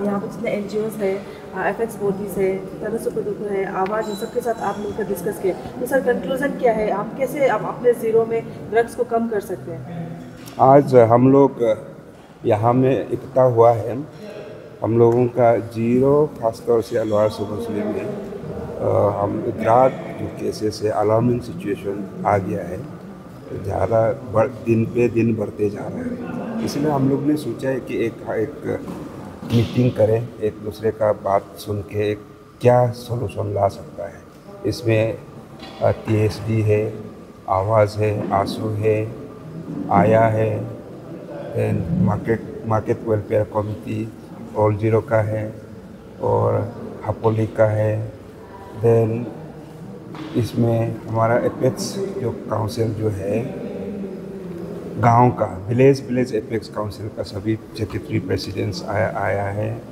यहाँ पे जितने एनजीओज़ है, एपेक्स बॉडीज़ है, तनुसुकुदुकु है, आवाज़, इन सबके साथ आप मिलकर डिस्कस किए। तो सर कंक्लूजन क्या है, हम कैसे हम अपने ज़ीरो में ड्रग्स को कम कर सकते हैं? आज हम लोग यहाँ में इकट्ठा हुआ है। हम लोगों का जीरो खासतौर से अलवार सुबह में हम ड्रग जो केसेस है, अलार्मिंग सिचुएशन आ गया है, ज़्यादा दिन पे दिन बढ़ते जा रहा है। इसलिए हम लोग ने सोचा है कि एक मीटिंग करें, एक दूसरे का बात सुन के एक क्या सॉल्यूशन ला सकता है। इसमें TSD है, आवाज़ है, आंसू है, आया है, then market welfare committee all zero का है, और हपोली का है। देन इसमें हमारा एपेक्स जो काउंसिल जो है गांव का, विलेज एपेक्स काउंसिल का सभी सेक्रेटरी प्रेसिडेंट्स आया है।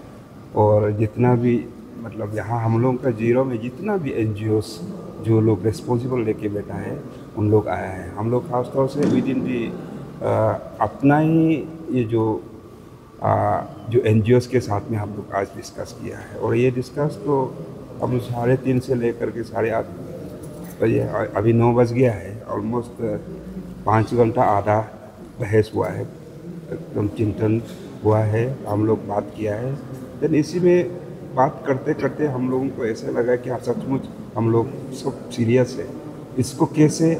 और जितना भी मतलब यहाँ हम लोगों का जीरो में जितना भी NGOs जो लोग रिस्पॉन्सिबल लेके बैठा है, उन लोग आया है। हम लोग खासतौर से विद इन दी अपना ही ये जो NGOs के साथ में हम लोग आज डिस्कस किया है। और ये डिस्कस तो हम 3:30 से लेकर के 8:30 बजे, अभी 9 बज गया है। ऑलमोस्ट 5 घंटा आधा बहस हुआ है, एकदम चिंतन हुआ है, हम लोग बात किया है। देन इसी में बात करते करते हम लोगों को ऐसा लगा कि सचमुच हम लोग सब सीरियस है, इसको कैसे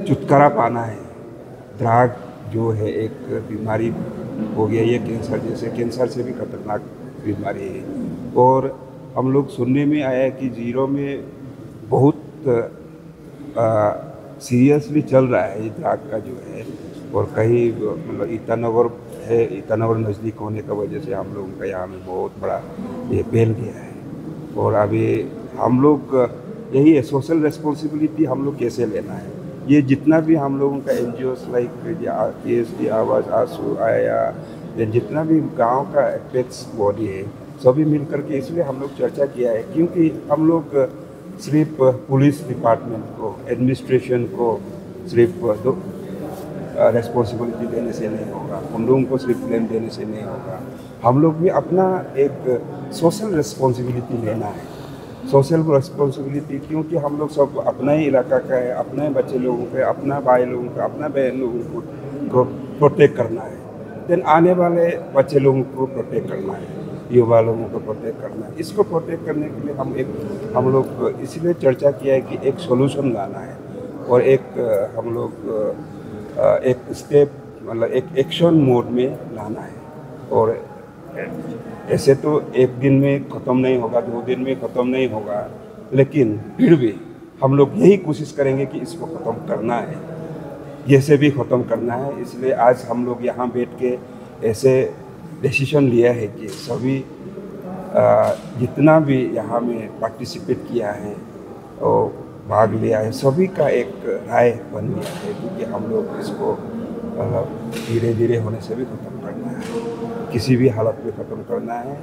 छुटकारा पाना है। ड्रग जो है एक बीमारी हो गया, ये कैंसर से भी खतरनाक बीमारी है। और हम लोग सुनने में आया है कि जीरो में बहुत सीरियसली चल रहा है ये ड्रग का जो है। और कहीं मतलब ईटानगर है, ईटानगर नज़दीक होने की वजह से हम लोगों का यहाँ में बहुत बड़ा ये फैल गया है। और अभी हम लोग यही है, सोशल रिस्पॉन्सिबिलिटी हम लोग कैसे लेना है। ये जितना भी हम लोगों का NGOs लाइक TSD, आवाज़, आंसू, आया, जितना भी गांव का एपेक्स बॉडी है, सभी मिल करके इसलिए हम लोग चर्चा किया है। क्योंकि हम लोग सिर्फ पुलिस डिपार्टमेंट को, एडमिनिस्ट्रेशन को सिर्फ रिस्पॉन्सिबिलिटी देने से नहीं होगा, उन लोगों को सिर्फ ब्लेम देने से नहीं होगा। हम लोग भी अपना एक सोशल रिस्पॉन्सिबिलिटी लेना है। सोशल रिस्पॉन्सिबिलिटी क्योंकि हम लोग सब अपना ही इलाका का है, अपने बच्चे लोगों का, अपना भाई लोगों का, अपना बहन लोगों को प्रोटेक्ट करना है। देन आने वाले बच्चे लोगों को प्रोटेक्ट करना है, युवा लोगों को प्रोटेक्ट करना है। इसको प्रोटेक्ट करने के लिए हम लोग इसलिए चर्चा किया है कि एक सॉल्यूशन लाना है। और एक हम लोग एक स्टेप मतलब एक एक्शन मोड में लाना है। और ऐसे तो एक दिन में ख़त्म नहीं होगा, 2 दिन में ख़त्म नहीं होगा, लेकिन फिर भी हम लोग यही कोशिश करेंगे कि इसको ख़त्म करना है, जैसे भी ख़त्म करना है। इसलिए आज हम लोग यहाँ बैठ के ऐसे डिसीजन लिया है कि सभी जितना भी यहाँ में पार्टिसिपेट किया है और भाग लिया है, सभी का एक राय बन गया है। क्योंकि हम लोग इसको धीरे धीरे होने से भी ख़त्म करना है, किसी भी हालत में ख़त्म करना है।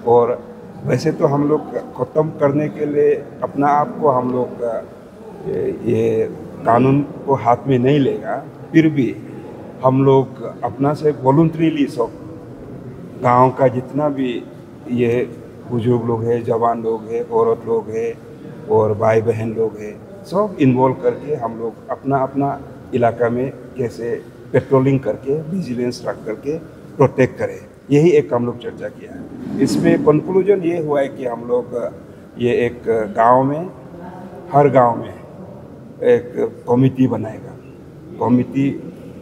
और वैसे तो हम लोग ख़त्म करने के लिए अपना आप को हम लोग ये कानून को हाथ में नहीं लेगा, फिर भी हम लोग अपना से वॉलंटरीली सब गांव का जितना भी ये बुजुर्ग लोग हैं, जवान लोग हैं, औरत लोग हैं और भाई बहन लोग हैं, सब इन्वॉल्व करके हम लोग अपना अपना इलाका में कैसे पेट्रोलिंग करके, विजिलेंस रख करके प्रोटेक्ट करें। यही एक हम लोग चर्चा किया है। इसमें कंक्लूजन ये हुआ है कि हम लोग ये एक गांव में, हर गांव में एक कमिटी बनाएगा। कमिटी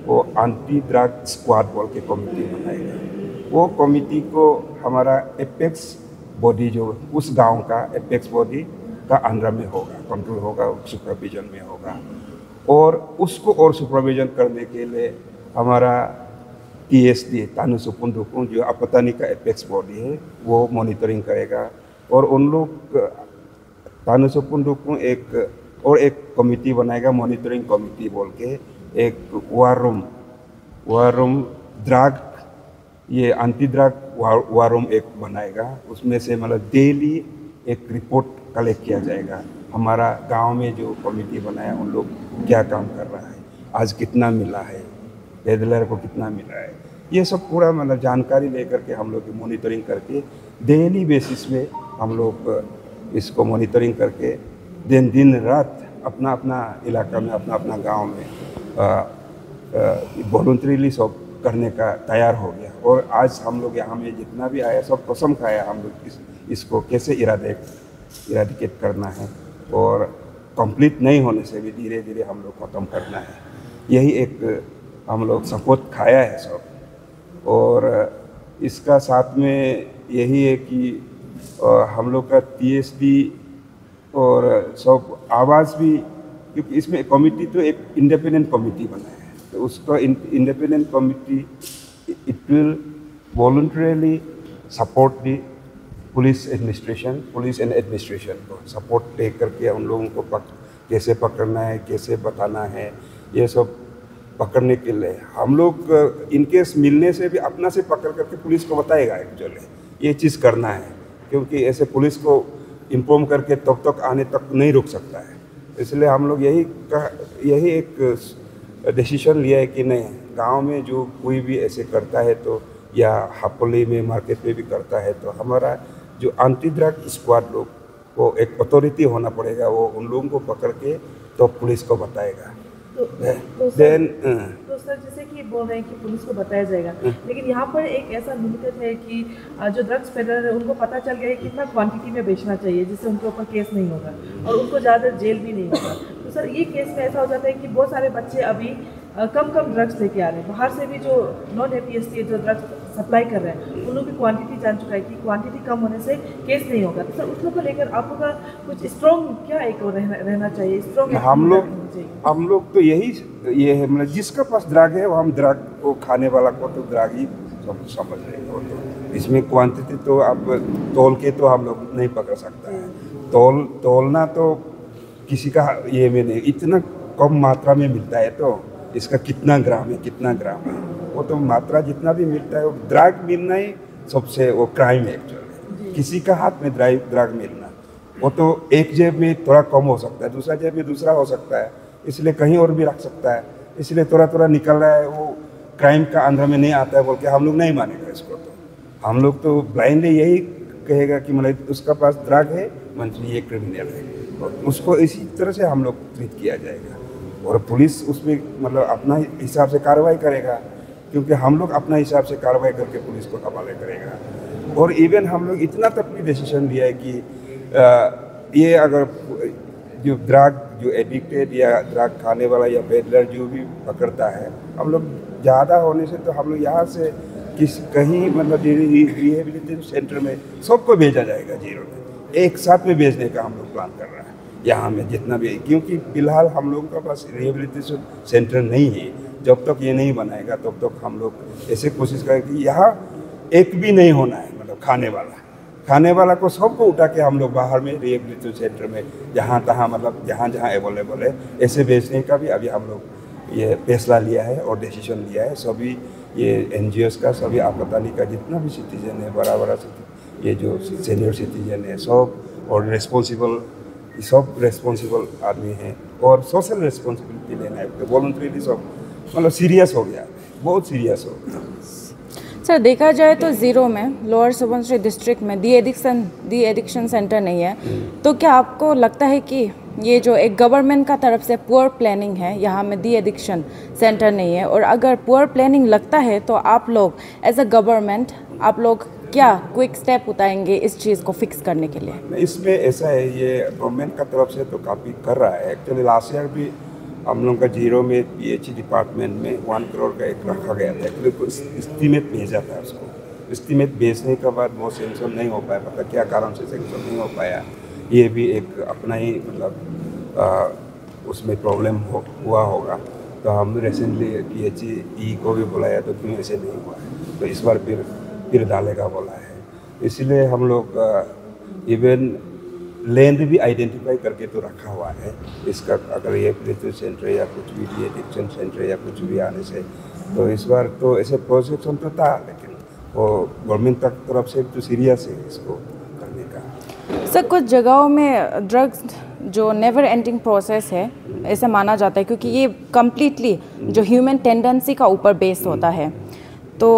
को एंटी ड्रग स्क्वाड बोल के कमिटी बनाएगा। वो कमिटी को हमारा एपेक्स बॉडी जो उस गांव का एपेक्स बॉडी का अंडर में होगा, कंट्रोल होगा, सुपरविजन में होगा। और उसको और सुपरविजन करने के लिए हमारा TSD, तानुसुपुंदुकुं, जो अपतानी का एपेक्स बॉडी है, वो मॉनिटरिंग करेगा। और उन लोग तानुसुपुंदुकुं एक कमिटी बनाएगा, मॉनिटरिंग कमिटी बोल के, एक वार रूम ड्रग, ये एंटी ड्रग वार रूम एक बनाएगा। उसमें से मतलब डेली एक रिपोर्ट कलेक्ट किया जाएगा, हमारा गांव में जो कमिटी बनाया उन लोग क्या काम कर रहा है, आज कितना मिला है, पेडलर को कितना मिला है, ये सब पूरा मतलब जानकारी लेकर के हम लोग मॉनिटरिंग करके डेली बेसिस में हम लोग इसको मॉनिटरिंग करके दिन रात अपना अपना इलाका में अपना अपना गांव में वॉलंटरीली सब करने का तैयार हो गया। और आज हम लोग यहाँ में जितना भी आया सब कसम खाया हम लोग इसको कैसे इराडिकेट करना है और कंप्लीट नहीं होने से भी धीरे धीरे हम लोग ख़त्म करना है। यही एक हम लोग शपथ खाया है सब। और इसका साथ में यही है कि हम लोग का TSD और सब आवाज़ भी, क्योंकि इसमें कमिटी तो एक इंडिपेंडेंट कमिटी बना है, तो उसका independent committee it will voluntarily support the police and administration को सपोर्ट दे करके उन लोगों को कैसे पकड़ना है, कैसे बताना है, ये सब पकड़ने के लिए हम लोग इनकेस मिलने से भी अपना से पकड़ करके पुलिस को बताएगा एक्चुअली ये चीज़ करना है, क्योंकि ऐसे पुलिस को इन्फॉर्म करके तब तक आने तक नहीं रुक सकता है। इसलिए हम लोग यही एक डिसीजन लिया है कि नहीं, गांव में जो कोई भी ऐसे करता है तो या हापोली में मार्केट में भी करता है तो हमारा जो एंटी ड्रग स्क्वाड लोग को एक अथॉरिटी होना पड़ेगा, वो उन लोगों को पकड़ के तो पुलिस को बताएगा। तो सर जैसे कि बोल रहे हैं कि पुलिस को बताया जाएगा, लेकिन यहाँ पर एक ऐसा लिमिटेड है कि जो ड्रग्स पेडलर है उनको पता चल गया है कितना क्वांटिटी में बेचना चाहिए जिससे उनके ऊपर केस नहीं होगा और उनको ज़्यादा जेल भी नहीं होगा। तो सर ये केस में ऐसा हो जाता है कि बहुत सारे बच्चे अभी कम ड्रग्स लेके आ रहे हैं, बाहर से भी जो नॉन APST जो ड्रग्स सप्लाई कर रहे हैं उन लोगों की क्वांटिटी जान चुका है कि क्वांटिटी कम होने से केस नहीं होगा। तो सर उस लोग को लेकर आप लोग का कुछ स्ट्रॉन्ग क्या एक रहना चाहिए, स्ट्रॉन्ग हम लोग तो ये है, मतलब जिसका पास ड्रग है वो हम ड्रग को खाने वाला को तो ड्रग ही सब समझ रहे हैं। तो इसमें क्वांटिटी तो अब तोल के तो हम लोग नहीं पकड़ सकता है, तोलना तो किसी का ये में नहीं, इतना कम मात्रा में मिलता है तो इसका कितना ग्राम है वो तो मात्रा जितना भी मिलता है, वो ड्रग मिलना ही सबसे वो क्राइम है एक्चुअली। किसी का हाथ में ड्रग मिलना वो तो एक जेब में थोड़ा कम हो सकता है, दूसरा जेब में दूसरा हो सकता है, इसलिए कहीं और भी रख सकता है, इसलिए थोड़ा निकल रहा है वो क्राइम का अंदर में नहीं आता है बोल के हम लोग नहीं मानेगा इसको। तो हम लोग तो ब्लाइंडली यही कहेगा कि मतलब उसका पास ड्रग है मतलब ये क्रिमिनल है, और उसको इसी तरह से हम लोग ट्रीट किया जाएगा। और पुलिस उसमें मतलब अपना हिसाब से कार्रवाई करेगा, क्योंकि हम लोग अपना हिसाब से कार्रवाई करके पुलिस को हवाले करेगा। और इवन हम लोग इतना तक भी डिसीजन लिया है कि ये अगर जो एडिक्टेड या ड्रग खाने वाला या पेडलर जो भी पकड़ता है, हम लोग ज़्यादा होने से तो हम लोग यहाँ से कहीं मतलब रिहेबिलिटेशन सेंटर में सबको भेजा जाएगा, जीरो में एक साथ में भेजने का हम लोग प्लान कर रहे हैं यहाँ में जितना भी, क्योंकि फिलहाल हम लोगों के पास रिहेबिलिटेशन सेंटर नहीं है। जब तक ये नहीं बनाएगा तब तक हम लोग ऐसे कोशिश करें कि यहाँ एक भी नहीं होना है, मतलब खाने वाला को सबको उठा के हम लोग बाहर में रिहेबिलिटेशन सेंटर में जहाँ तहाँ मतलब जहाँ अवेलेबल है ऐसे भेजने का भी अभी हम लोग ये फैसला लिया है और डिसीजन लिया है। सभी ये NGOs का, सभी आपतानी का जितना भी सिटीजन है, बड़ा ये जो सीनियर सिटीजन है सब, और सब रेस्पॉन्सिबल आदमी हैं और सोशल रेस्पॉन्सिबिलिटी लेना है, वॉलंटरीली सब मतलब सीरियस हो गया, बहुत सीरियस हो गया। सर देखा जाए तो ज़ीरो में लोअर सुबनसिरी डिस्ट्रिक्ट में दी एडिक्शन सेंटर नहीं है, तो क्या आपको लगता है कि ये जो एक गवर्नमेंट का तरफ से पुअर प्लानिंग है, यहाँ में दी एडिक्शन सेंटर नहीं है, और अगर पुअर प्लानिंग लगता है तो आप लोग एज अ गवर्नमेंट आप लोग क्या क्विक स्टेप उठाएंगे इस चीज़ को फिक्स करने के लिए? इसमें ऐसा है, ये गवर्नमेंट का तरफ से तो काफ़ी कर रहा है। एक्चुअली लास्ट ईयर भी हम लोग का जीरो में PH डिपार्टमेंट में 1 करोड़ का एक रखा गया था, एक्चुअली एस्टीमेट भेजा था उसको। एस्टीमेट भेजने के बाद वो सेंक्शन नहीं हो पाया, पता क्या कारण से सेंक्शन नहीं हो पाया, ये भी एक अपना ही मतलब उसमें प्रॉब्लम हुआ होगा। तो हम रिसेंटली PHE को भी बुलाया तो क्यों ऐसे नहीं हुआ है, तो इस बार फिर डालेगा बोला है। इसलिए हम लोग इवन लैंड भी आइडेंटिफाई करके तो रखा हुआ है इसका, अगर ये रिहेबिलिटेशन सेंटर या कुछ भी एडिक्शन सेंटर या कुछ भी आने से, तो इस बार तो ऐसे प्रोजेक्शन तो था, लेकिन वो गवर्नमेंट तक तरफ से तो सीरियस है इसको करने का। सर कुछ जगहों में ड्रग्स जो नेवर एंडिंग प्रोसेस है ऐसा माना जाता है, क्योंकि ये कम्प्लीटली जो ह्यूमन टेंडेंसी का ऊपर बेस्ड होता है, तो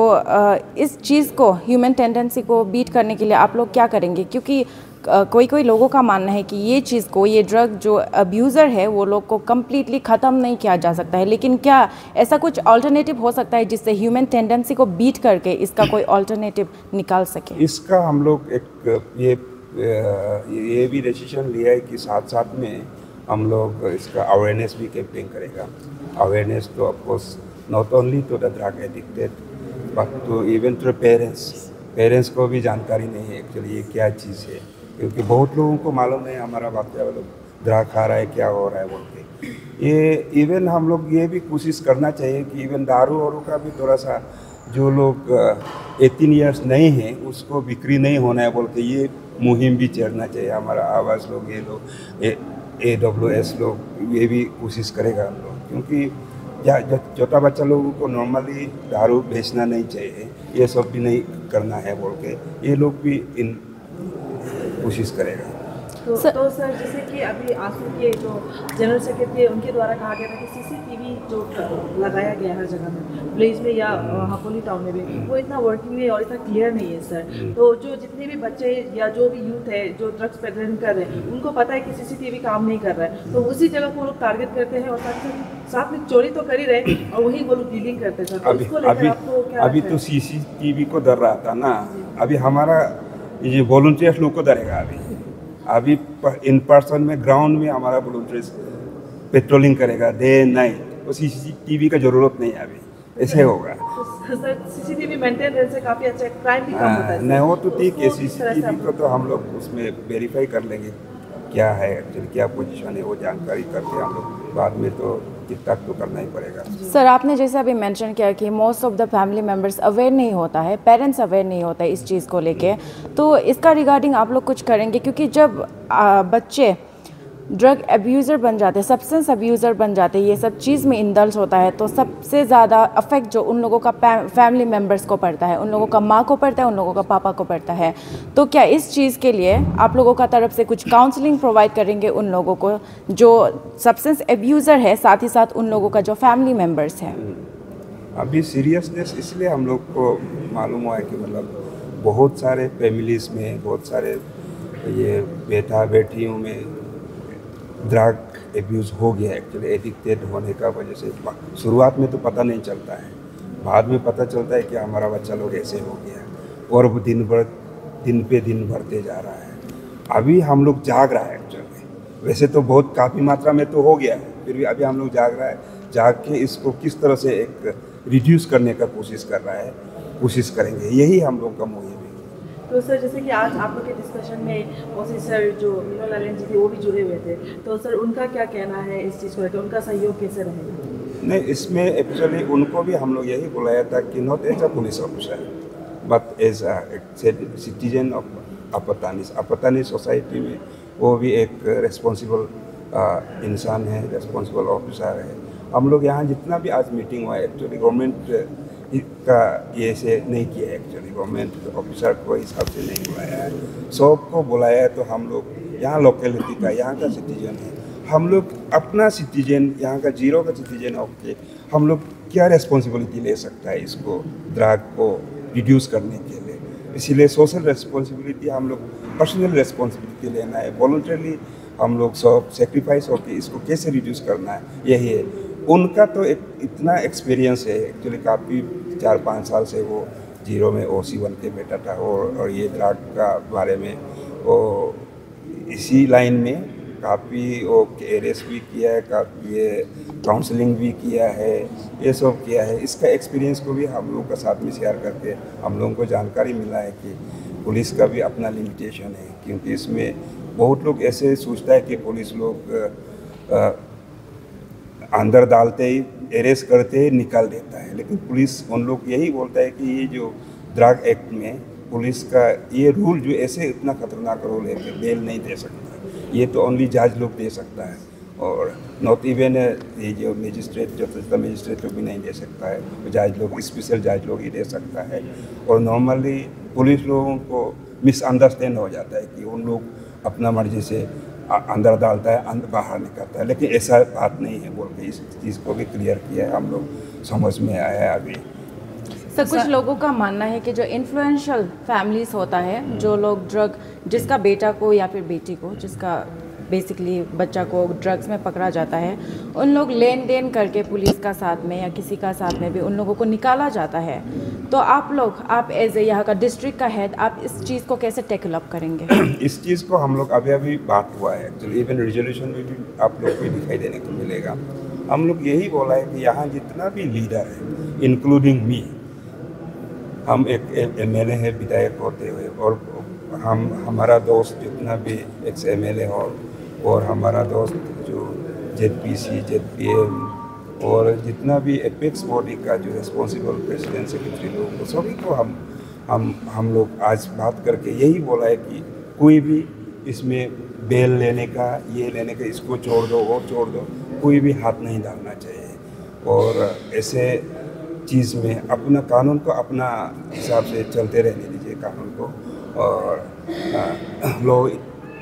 इस चीज़ को, ह्यूमन टेंडेंसी को बीट करने के लिए आप लोग क्या करेंगे? क्योंकि कोई लोगों का मानना है कि ये चीज़ को, ये ड्रग जो अब्यूज़र है वो लोग को कम्प्लीटली ख़त्म नहीं किया जा सकता है, लेकिन क्या ऐसा कुछ अल्टरनेटिव हो सकता है जिससे ह्यूमन टेंडेंसी को बीट करके इसका कोई अल्टरनेटिव निकाल सके? इसका हम लोग एक ये भी डिसीजन लिया है कि साथ साथ में हम लोग इसका अवेयरनेस भी कैंपेन करेगा। अवेयरनेस तो of course not only to the drug addicted but to even to parents को भी जानकारी नहीं है एक्चुअली ये क्या चीज़ है, क्योंकि बहुत लोगों को मालूम नहीं हमारा बच्चा लोग ड्रग खा रहा है क्या हो रहा है बोल के। ये इवन हम लोग ये भी कोशिश करना चाहिए कि इवन दारू और का भी थोड़ा सा जो लोग 18 ईयर्स नहीं हैं उसको बिक्री नहीं होना है बोल के ये मुहिम भी चढ़ना चाहिए। हमारा आवाज़ लोग, ये लोग AWS लोग ये भी कोशिश करेगा हम लोग, क्योंकि छोटा बच्चा लोगों को नॉर्मली दारू बेचना नहीं चाहिए, ये सब भी नहीं करना है बोल के ये लोग भी इन कोशिश करेगा। तो सर जैसे कि अभी आंसू के जो जनरल सेक्रेटरी है उनके द्वारा कहा गया था कि CCTV जो लगाया गया हर जगह में, विलेज में या हापोली टाउन में भी, वो इतना वर्किंग है और इतना क्लियर नहीं है सर। तो जो जितने भी बच्चे या जो भी यूथ है जो ड्रग्स पेडलिंग कर रहे हैं उनको पता है कि CCTV काम नहीं कर रहा है, तो उसी जगह को लोग टारगेट करते हैं और साथ में चोरी तो कर ही रहे और वही वो लोग डीलिंग करते हैं सर। अभी तो CCTV को डर रहा था ना, अभी हमारा ये वॉलंटियर्स लोग को डरेगा। अभी इन पर्सन में ग्राउंड में हमारा वॉलंटियर्स पेट्रोलिंग करेगा डे नाइट, तो CCTV का जरूरत नहीं है अभी, ऐसे होगा। CCTV मेंटेन रहने से काफ़ी अच्छा क्राइम भी कम होता है। नहीं वो तो ठीक है, CCTV को तो हम लोग उसमें वेरीफाई कर लेंगे क्या है एक्चुअली, क्या पोजीशन है, वो जानकारी करके हम लोग बाद में तो टिक-टाक तो करना ही पड़ेगा। सर आपने जैसे अभी मेंशन किया कि most of the family members aware नहीं होता है, पेरेंट्स अवेयर नहीं होता है इस चीज़ को लेके, तो इसका रिगार्डिंग आप लोग कुछ करेंगे? क्योंकि जब बच्चे ड्रग अब्यूज़र बन जाते हैं, सब्सटेंस अब्यूज़र बन जाते हैं, ये सब चीज़ में इंडल्ज होता है, तो सबसे ज़्यादा अफेक्ट जो उन लोगों का फैमिली मेम्बर्स को पड़ता है, उन लोगों का माँ को पड़ता है, उन लोगों का पापा को पड़ता है। तो क्या इस चीज़ के लिए आप लोगों का तरफ से कुछ काउंसलिंग प्रोवाइड करेंगे उन लोगों को जो सब्सटेंस अब्यूज़र है, साथ ही साथ उन लोगों का जो फैमिली मेम्बर्स हैं? अभी सीरियसनेस इसलिए हम लोग को मालूम हुआ है कि मतलब बहुत सारे फैमिलीज़ में, बहुत सारे ये बेटा बेटियों में ड्रग एब्यूज़ हो गया एक्चुअली, एडिक्टेड होने का वजह से। शुरुआत में तो पता नहीं चलता है, बाद में पता चलता है कि हमारा बच्चा लोग ऐसे हो गया और वो दिन पे दिन बढ़ते जा रहा है। अभी हम लोग जाग रहा है एक्चुअली, वैसे तो बहुत काफ़ी मात्रा में तो हो गया है, फिर भी अभी हम लोग जाग रहा है, जाग के इसको किस तरह से एक रिड्यूस करने का कोशिश कर रहा है, कोशिश करेंगे, यही हम लोग का मुहिम है। तो सर जैसे कि आज आप लोग के डिस्कशन में ओसी सर जो मीनू लालन जी थे वो भी जुड़े हुए थे, तो सर उनका क्या कहना है इस चीज़ को लेकर, उनका सहयोग कैसे रहेगा? नहीं, इसमें एक्चुअली उनको भी हम लोग यही बुलाया था कि not as a police officer but as a citizen of Apatani society में वो भी एक रिस्पॉन्सिबल इंसान है, रिस्पॉन्सिबल ऑफिसर है। हम लोग यहाँ जितना भी आज मीटिंग हुआ है एक्चुअली गवर्नमेंट का ये से नहीं किया है, एक्चुअली गवर्नमेंट ऑफिसर को हिसाब से नहीं बुलाया है, सबको बुलाया है। तो हम लोग यहाँ लोकेलिटी का, यहाँ का सिटीजन है, हम लोग अपना सिटीजन, यहाँ का जीरो का सिटीजन ऑफ के हम लोग क्या रिस्पॉन्सिबिलिटी ले सकता है इसको ड्रग को रिड्यूस करने के लिए। इसीलिए सोशल रिस्पॉन्सिबिलिटी हम लोग, पर्सनल रिस्पॉन्सिबिलिटी लेना है, वॉलंटरली हम लोग सब सेक्रीफाइस होकर इसको कैसे रिड्यूस करना है, यही है। उनका तो इतना एक्सपीरियंस है एक्चुअली, काफ़ी 4-5 साल से वो जीरो में OC बन के बैठा था और ये ड्रग का बारे में वो इसी लाइन में काफ़ी वो अरेस्ट भी किया है, काफ़ी ये काउंसलिंग भी किया है, ये सब किया है। इसका एक्सपीरियंस को भी हम लोग का साथ में शेयर करके हम लोगों को जानकारी मिला है कि पुलिस का भी अपना लिमिटेशन है, क्योंकि इसमें बहुत लोग ऐसे सोचता है कि पुलिस लोग अंदर डालते ही अरेस्ट करते ही निकाल देता है, लेकिन पुलिस उन लोग यही बोलता है कि ये जो ड्रग एक्ट में पुलिस का ये रूल जो ऐसे इतना खतरनाक रूल है कि बेल नहीं दे सकता, ये तो ओनली जज लोग दे सकता है और नॉट इवन ये जो मजिस्ट्रेट, जो मजिस्ट्रेट भी नहीं दे सकता है, जज लोग, स्पेशल जज लोग ही दे सकता है। और नॉर्मली पुलिस लोगों को मिसअंडरस्टैंड हो जाता है कि उन लोग अपना मर्जी से अंदर डालता है, अंदर बाहर निकलता है, लेकिन ऐसा बात नहीं है बोल के इस चीज़ को भी क्लियर किया है, हम लोग समझ में आया है अभी। सर कुछ लोगों का मानना है कि जो इन्फ्लुएंशियल फैमिलीज होता है, जो लोग ड्रग, जिसका बेटा को या फिर बेटी को, जिसका बेसिकली बच्चा को ड्रग्स में पकड़ा जाता है, उन लोग लेन देन करके पुलिस का साथ में या किसी का साथ में भी उन लोगों को निकाला जाता है। तो आप एज ए यहाँ का डिस्ट्रिक्ट का हेड, आप इस चीज़ को कैसे टैकल अप करेंगे? इस चीज़ को हम लोग अभी बात हुआ है एक्चुअली, इवन रिजोल्यूशन में भी आप लोग को दिखाई देने को मिलेगा। हम लोग यही बोला है कि यहाँ जितना भी लीडर है, इंक्लूडिंग मी, हम एक MLA है विधायक होते हुए, और हमारा दोस्त जितना भी एक्स MLA हो, और हमारा दोस्त जो ZPC, ZPM और जितना भी एपेक्स बॉडी का जो रिस्पॉन्सिबल प्रेसिडेंट सेक्रेटरी लोग, तो सभी को हम लोग आज बात करके यही बोला है कि कोई भी इसमें बेल लेने का, ये लेने का, इसको छोड़ दो वो छोड़ दो, कोई भी हाथ नहीं डालना चाहिए। और ऐसे चीज़ में अपना कानून को अपना हिसाब से चलते रहने दीजिए कानून को, और law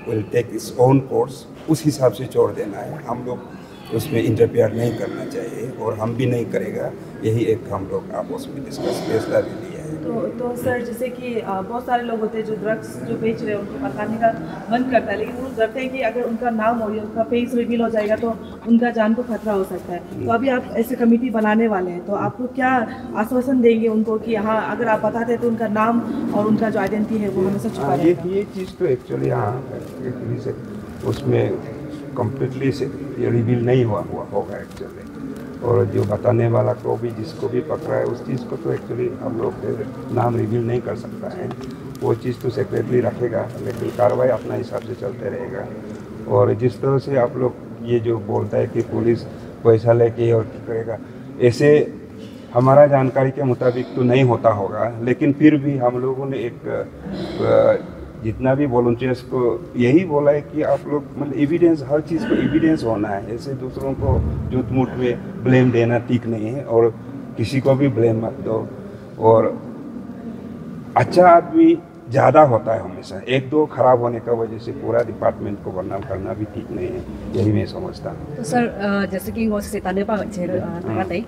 will take its own course, उस हिसाब से छोड़ देना है। हम लोग उसमें इंटरफेयर नहीं करना चाहिए और हम भी नहीं करेगा। यही एक हम लोग आपस में डिस्कस फैसला भी लिया है। तो सर जैसे कि बहुत सारे लोग होते हैं जो ड्रग्स जो बेच रहे हैं उनको बताने का मन करता है, लेकिन वो डरते हैं कि अगर उनका नाम हो या उनका फेस रिवील हो जाएगा तो उनका जान को खतरा हो सकता है। तो अभी आप ऐसे कमेटी बनाने वाले हैं, तो आपको क्या आश्वासन देंगे उनको कि हाँ अगर आप बताते हैं तो उनका नाम और उनका जो आइडेंटिटी है वो हमेशा छुपा रहेगा? ये चीज़ तो एक्चुअली हाँ उसमें कम्प्लीटली से रिवील नहीं होगा एक्चुअली। और जो बताने वाला को भी, जिसको भी पकड़ा है, उस चीज़ को तो एक्चुअली हम लोग नाम रिवील नहीं कर सकता है। वो चीज़ तो सेक्रेटरी रखेगा, लेकिन कार्रवाई अपना हिसाब से चलते रहेगा। और जिस तरह से आप लोग ये जो बोलता है कि पुलिस पैसा लेके और करेगा, ऐसे हमारा जानकारी के मुताबिक तो नहीं होता होगा, लेकिन फिर भी हम लोगों ने एक जितना भी वॉलंटियर्स को यही बोला है कि आप लोग मतलब एविडेंस, हर चीज़ को एविडेंस होना है। ऐसे दूसरों को झूठ मूठ में ब्लेम देना ठीक नहीं है, और किसी को भी ब्लेम मत दो। और अच्छा आदमी ज़्यादा होता है हमेशा, एक दो खराब होने का वजह से पूरा डिपार्टमेंट को बदनाम करना भी ठीक नहीं है, यही मैं समझता हूँ। तो सर जैसे कि से ताने पा छे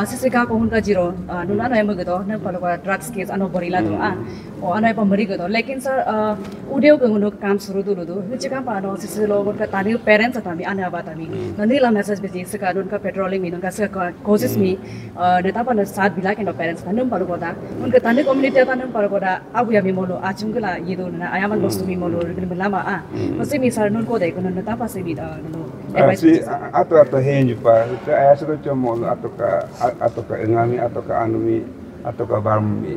सिसिका को उनका जीरो नुना नय मगदो न पलवा ड्रग्स केस अनो बरिला दो ओ अनय पमरी गदो, लेकिन सर उदेव गंगनो काम शुरू दो निचका पानो सिसिलो उनका ताने पेरेंट्स तामी आने बात तामी ननीला मैसेज बेजी सका उनका पेट्रोलिंग में उनका सका कोशिश में नेता पन साथ बिला के पेरेंट्स ताने पलगोदा उनका ताने कम्युनिटी ताने पलगोदा अब या मोलो आचुंगला येदो ना आयामन बस्तु मी मोलो बिलामा मसे मी सर नुन को दे को नेता पासे भी no atau henju pa saya sudah cuma atau ka engami atau ka anumi atau ka barmi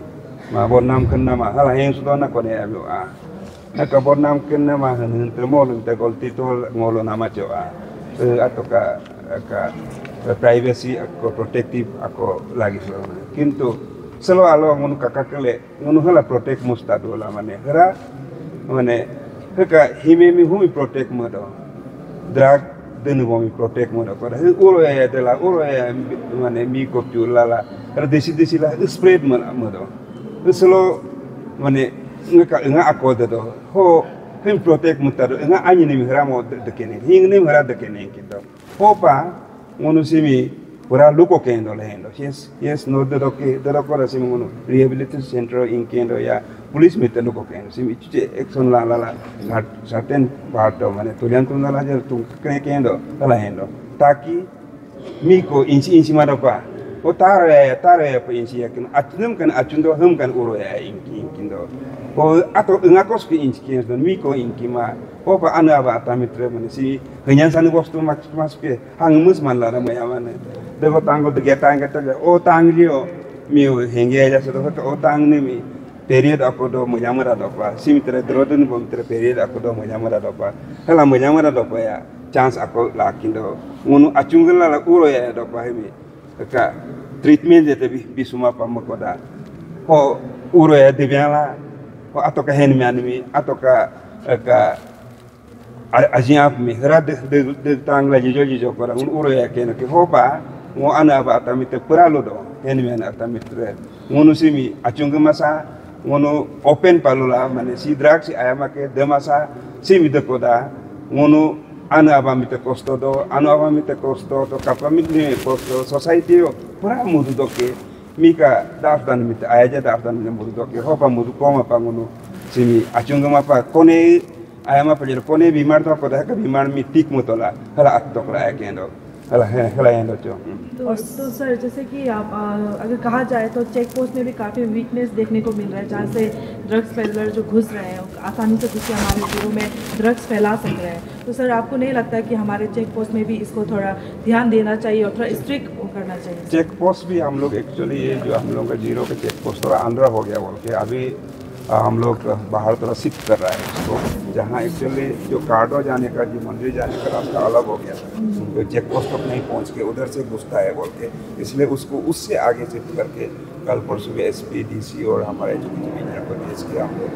ma bonam kenna ma hala hen sudah na kone alu na ka bonam kenna ma hen termol te gol titol ngolo nama coa atau ka privacy aku protective aku lagi selama kintu selo alo ngunu kakakele ngunu hala protect mustadu la mane hera mane heka himemi humi protect modo drug denu bomi protect moda kora uro ya dela uro ya mane mi ko lala ada desi la spread moda selo mane nga akoda do ho him protect mutado nga anyi ni mihra mo dekene hing ni mihra dekene kito ho pa ngono simi pura luko kendo lendo yes no de do kora simi ngono rehabilitation center in kendo ya police में तेलो को कहें SIM इच्चे action ला certain part माने तुलियान तुम ला जर तुम कहीं कहें दो ला हैं दो ताकि मी को इंची मारो पा वो तारे पे इंची या किन अचुनम kan अचुंदो हम kan उरो या इंकी दो वो atau ngakos ke इंची किन दो मी को इंकी मा वो पा अना बा तामित्र माने si hanya sanu waktu mas ke hang mus man la ma ya माने देखो तांगो तो गया ओ तांग लियो मी हेंगे या सो तो ओ तांग ने मी period aku do menyamara dopa simitra droden bomitra period aku do menyamara dopa hala menyamara dopa ya chance aku lakindo ngunu acungela la uro ya dopa hemi ka treatment jete bisuma pamakoda ho uro ya debiala ho atoka henmi anmi atoka ka ajiap mi hera de tangla jijo kora uro ya kena ke hopa ngo ana ba tamite puralo do henmi ana tamite ngunu simi acunga masa ngono open palula mane si drug si ayama ke demasa si mite koda ngono anu abamite kosto do anu abamite kosto to kapamite kosto society o pura mudu do ke mika daftan mit ayaja daftan ne murudo ke hopa mudu koma pangono simi achunga mapa kone ayama pajero kone bimar to ko ka bimar mi tik mutola hala atokra akendo hala endo jo। तो sir जैसे कि आप अगर कहा जाए तो check post में भी काफ़ी वीकनेस देखने को मिल रहा है, जहाँ से ड्रग्स पेडलर जो घुस रहे हैं आसानी से घुस के हमारे ज़िलों में ड्रग्स फैला सक रहे हैं। तो सर आपको नहीं लगता कि हमारे चेक पोस्ट में भी इसको थोड़ा ध्यान देना चाहिए और थोड़ा स्ट्रिक्ट करना चाहिए? चेक पोस्ट भी हम लोग एक्चुअली ये जो हम लोग का जीरो का चेक पोस्ट थोड़ा अंदर हो गया बोल के अभी हम लोग बाहर थोड़ा शिफ्ट कर रहा है उसको, जहाँ एक्चुअली जो कार्डो जाने का जो मंदिर जाने का रास्ता अलग हो गया था, तो चेक पोस्ट तक नहीं पहुँच के उधर से घुसता है बोल के, इसलिए उसको उससे आगे शिफ्ट करके कल परसों में SP DC और हमारे एजुकेशन इंजीनियर को भेज के हम लोग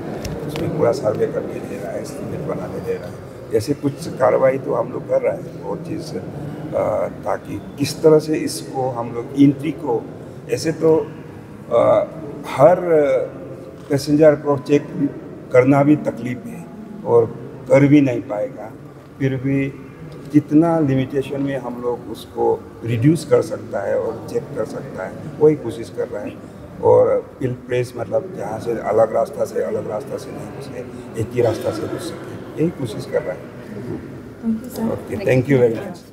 उसमें पूरा सर्वे करके दे रहा है, एस्टिमेट बनाने दे रहा है। ऐसे कुछ कार्रवाई तो हम लोग कर रहे हैं और चीज़ ताकि किस तरह से इसको हम लोग एंट्री को, ऐसे तो हर पैसेंजर को चेक करना भी तकलीफ है और कर भी नहीं पाएगा, फिर भी जितना लिमिटेशन में हम लोग उसको रिड्यूस कर सकता है और चेक कर सकता है वही कोशिश कर रहा है। और पिल प्लेस मतलब जहाँ से अलग रास्ता से नहीं घुसे, एक ही रास्ता से घुस सके, यही कोशिश कर रहा है। Thank you sir. Okay, thank you very much.